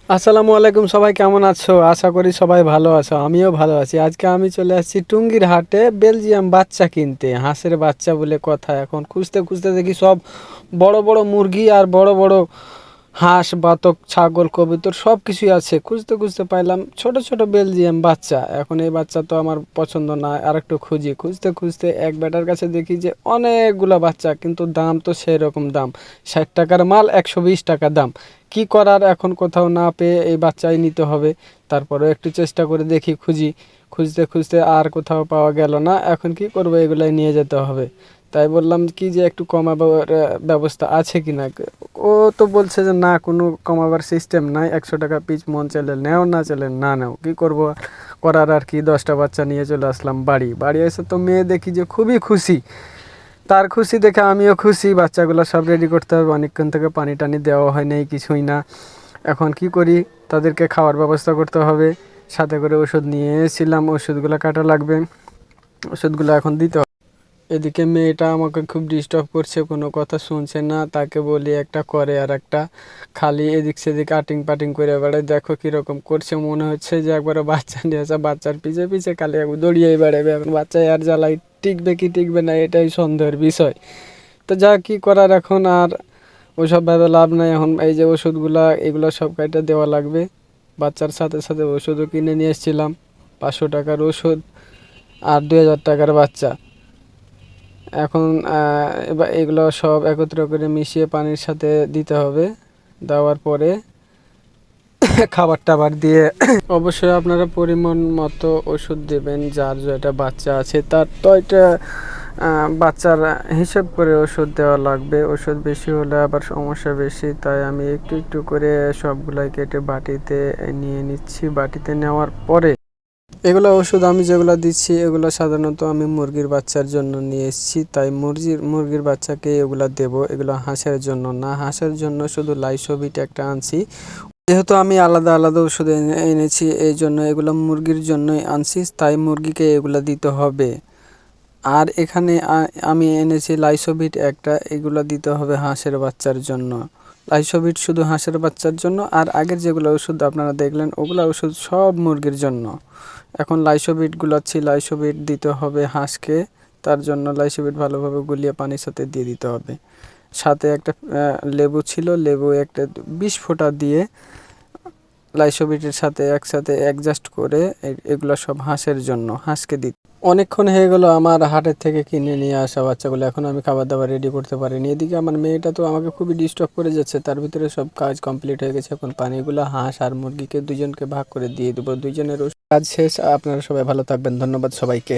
আসসালামু আলাইকুম, সবাই কেমন আছো? আশা করি সবাই ভালো আছো, আমিও ভালো আছি। আজকে আমি চলে আসছি টুঙ্গির হাটে বেলজিয়াম বাচ্চা কিনতে। হাঁসের বাচ্চা বলে কথা। এখন খুঁজতে খুঁজতে দেখি সব বড় বড় মুরগি আর বড় বড় হাঁস, বাতক, ছাগল, কবুতর সব কিছুই আছে। খুঁজতে খুঁজতে পাইলাম ছোট ছোট বেলজিয়াম বাচ্চা। এখন এই বাচ্চা তো আমার পছন্দ না, আর একটু খুঁজি। খুঁজতে খুঁজতে এক বেটার কাছে দেখি যে অনেকগুলা বাচ্চা, কিন্তু দাম তো সেই রকম দাম। 60 টাকার মাল 120 টাকা দাম। কি করার, এখন কোথাও না পেয়ে এই বাচ্চাই নিতে হবে। তারপরে একটু চেষ্টা করে দেখি, খুঁজি। খুঁজতে খুঁজতে আর কোথাও পাওয়া গেল না। এখন কি করব, এগুলাই নিয়ে যেতে হবে। তাই বললাম কি যে একটু কমাবার ব্যবস্থা আছে কি না। ও তো বলছে যে না, কোনো কমাবার সিস্টেম নাই, 100 টাকা পিস, মন চাইলে নেও, না চাইলে না নেও। কি করব করার আর কি। 10টা বাচ্চা নিয়ে চলে আসলাম বাড়ি। বাড়ি এসে তো মেয়ে দেখি যে খুবই খুশি। তার খুশি দেখে আমিও খুশি। বাচ্চাগুলো সব রেডি করতে হবে, অনেকক্ষণ থেকে পানি টানি দেওয়া হয় নাই, কিছুই না। এখন কি করি, তাদেরকে খাওয়ার ব্যবস্থা করতে হবে। সাথে করে ওষুধ নিয়ে এসেছিলাম, ওষুধগুলো কাটা লাগবে, ওষুধগুলো এখন দিতে হবে। এদিকে মেয়েটা আমাকে খুব ডিস্টার্ব করছে, কোনো কথা শুনছে না। তাকে বলি একটা করে আর একটা, খালি এদিক সেদিক আটিং পাটিং করে বেড়ায়। দেখো কীরকম করছে, মনে হচ্ছে যে একবারে বাচ্চা নিয়ে আসা, বাচ্চার পিছে পিছে খালি দৌড়িয়েই বেড়াবে। এখন বাচ্চা আর জ্বালাই টিকবে কি টিকবে না, এটাই সন্দেহের বিষয়। তো যা কি করার এখন, আর ওইসব ভাবে লাভ নাই। এখন এই যে ওষুধগুলা, এগুলো সব কাইটা দেওয়া লাগবে। বাচ্চার সাথে সাথে ওষুধও কিনে নিয়ে এসেছিলাম। 500 টাকার ওষুধ আর 2000 টাকার বাচ্চা। এখন এবার এগুলো সব একত্র করে মিশিয়ে পানির সাথে দিতে হবে। দেওয়ার পরে খাবার টাবার দিয়ে অবশ্যই আপনারা পরিমাণ মতো ওষুধ দেবেন। যার যেটা বাচ্চা আছে তার তো এটা বাচ্চার হিসেব করে ওষুধ দেওয়া লাগবে। ওষুধ বেশি হলে আবার সমস্যা বেশি। তাই আমি একটু একটু করে সবগুলাই কেটে বাটিতে নিয়ে নিচ্ছি। বাটিতে নেওয়ার পরে এগুলো ওষুধ আমি যেগুলো দিচ্ছি, এগুলো সাধারণত আমি মুরগির বাচ্চার জন্য নিয়ে এসেছি। তাই মুরগির বাচ্চাকে এগুলো দেব, এগুলো হাঁসের জন্য না। হাঁসের জন্য শুধু লাইসোভিট একটা আনছি। যেহেতু আমি আলাদা আলাদা ওষুধ এনেছি, এই জন্য এগুলো মুরগির জন্যই আনছি। তাই মুরগিকে এগুলো দিতে হবে। আর এখানে আমি এনেছি লাইসোভিট একটা, এগুলো দিতে হবে হাঁসের বাচ্চার জন্য। লাইসোভিট শুধু হাঁসের বাচ্চার জন্য, আর আগের যেগুলো ওষুধ আপনারা দেখলেন ওগুলো ওষুধ সব মুরগির জন্য। এখন লাইসোভিটগুলো লাইসোভিট দিতে হবে হাঁসকে। তার জন্য লাইসোভিট ভালোভাবে গুলিয়ে পানির সাথে দিয়ে দিতে হবে। সাথে একটা লেবু ছিল, লেবু একটা 20 ফোঁটা দিয়ে লাইসোভিটের সাথে একসাথে অ্যাডজাস্ট করে এগুলো সব হাঁসের জন্য, হাঁসকে দিতে। অনেকক্ষণ হয়ে গেল আমার হাটের থেকে কিনে নিয়ে আসা বাচ্চাগুলো, এখন আমি খাবার দাবার রেডি করতে পারিনি। এদিকে আমার মেয়েটা তো আমাকে খুবই ডিস্টার্ব করে যাচ্ছে। তার ভিতরে সব কাজ কমপ্লিট হয়ে গেছে। এখন পানিগুলো হাঁস আর মুরগিকে দুজনকে ভাগ করে দিয়ে দেবো। দুইজনের কাজ শেষ। আপনারা সবাই ভালো থাকবেন, ধন্যবাদ সবাইকে।